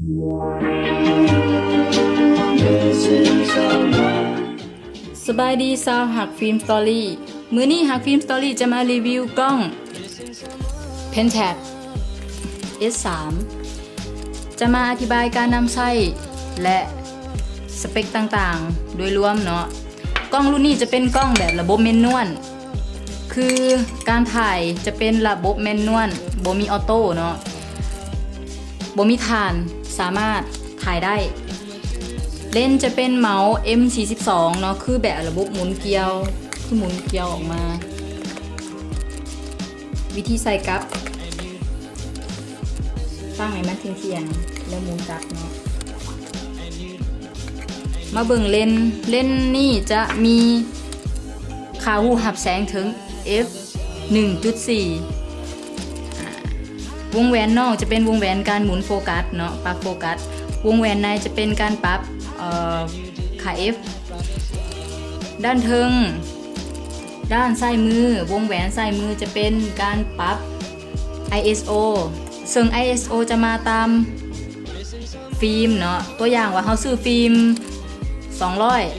สบายดีซาวหักฟิล์มสตอรี่มื้อนี้หักฟิล์มสตอรี่จะมารีวิวกล้อง Pentax S3 จะมาอธิบายการนำใช้และสเปคต่างๆโดยรวมเนาะกล้องรุ่นนี้จะเป็นกล้องแบบระบบแมนนวลคือการถ่ายจะเป็นระบบแมนนวลบ่มีออโต้เนาะบ่มีถ่านสามารถถ่ายได้เลนส์จะเป็นเมาส์ M42 เนาะคือแบบระบบหมุนเกลียวคือหมุนเกลียวออกมาวิธีใส่กลับตั้งให้มันเทียงๆแล้วหมุนกลับเนาะมาเบิ่งเลนส์นี่จะมีค่าหูหับแสงถึง f 1.4 วงแหวนนอกจะเป็นวงแหวนการหมุนโฟกัสเนาะปรับโฟกัสวงแหวนในจะเป็นการปรับค่า f ด้านเทิงด้านซ้ายมือวงแหวนซ้ายมือจะเป็นการปรับ ISO ซึ่ง ISO จะมาตามฟิล์มเนาะตัวอย่างว่าเขาซื้อฟิล์ม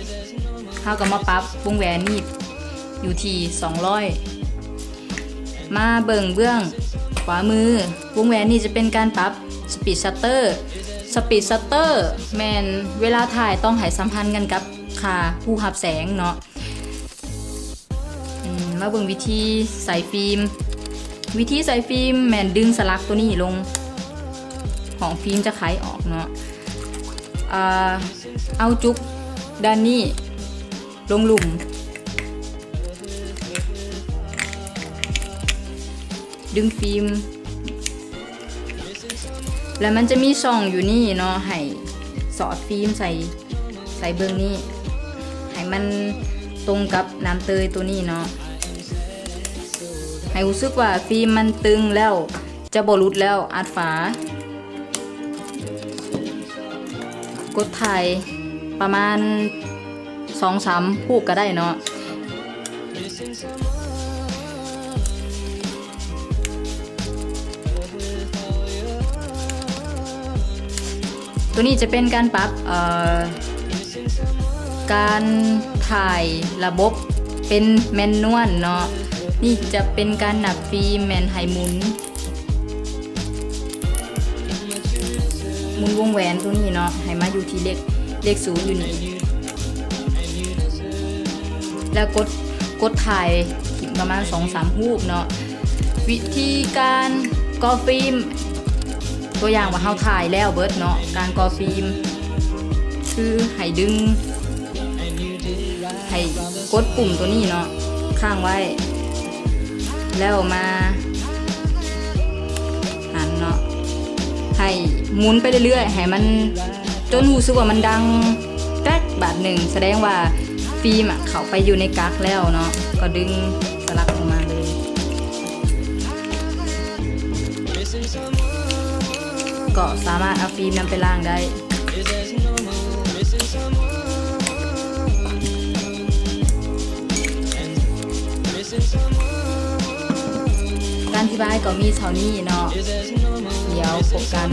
200เขาก็มาปรับวงแหวนนี่อยู่ที่200มาเบิ่งเบื้องขวามือวงแหวนนี่จะเป็นการปรับสปีดชัตเตอร์แมนเวลาถ่ายต้องให้สัมพันธ์กันกับค่าผู้หับแสงเนาะมาเบิ่งวิธีใส่ฟิล์มแมนดึงสลักตัวนี้ลงของฟิล์มจะไขออกเนาะเอาจุกด้านนี้ลงหลุมดึงฟิล์มแล้วมันจะมีช่องอยู่นี่เนาะให้สอดฟิล์มใส่เบื้องนี้ให้มันตรงกับน้ำเตยตัวนี้เนาะให้รู้สึกว่าฟิล์มมันตึงแล้วจะบ่หลุดแล้วอัดฝากดถ่ายประมาณ 2-3 พูกก็ได้เนาะตัวนี้จะเป็นการปรับการถ่ายระบบเป็นแมนนวลเนาะนี่จะเป็นการหนับฟิล์มแมนไฮหมุนวงแหวนตัวนี้เนาะให้มาอยู่ที่เลข0อยู่นี่แล้วกดถ่ายประมาณ 2-3 รูปเนาะวิธีการกอฟิล์มตัวอย่างว่าเฮาถ่ายแล้วเบิดเนาะการกอฟิล์มคือให้ดึงให้กดปุ่มตัวนี้เนาะค้างไว้แล้วมาหันเนาะให้หมุนไปเรื่อยๆให้มันจนรู้สึกว่ามันดังแก๊กบาทหนึ่งแสดงว่าฟิล์มเข้าไปอยู่ในกั๊กแล้วเนาะก็ดึงสลักออกมาเลยก็สามารถเอาฟิล์มนำไปล้างได้การอธิบายก็มีเท่านี้เนาะเดี๋ยวพบกัน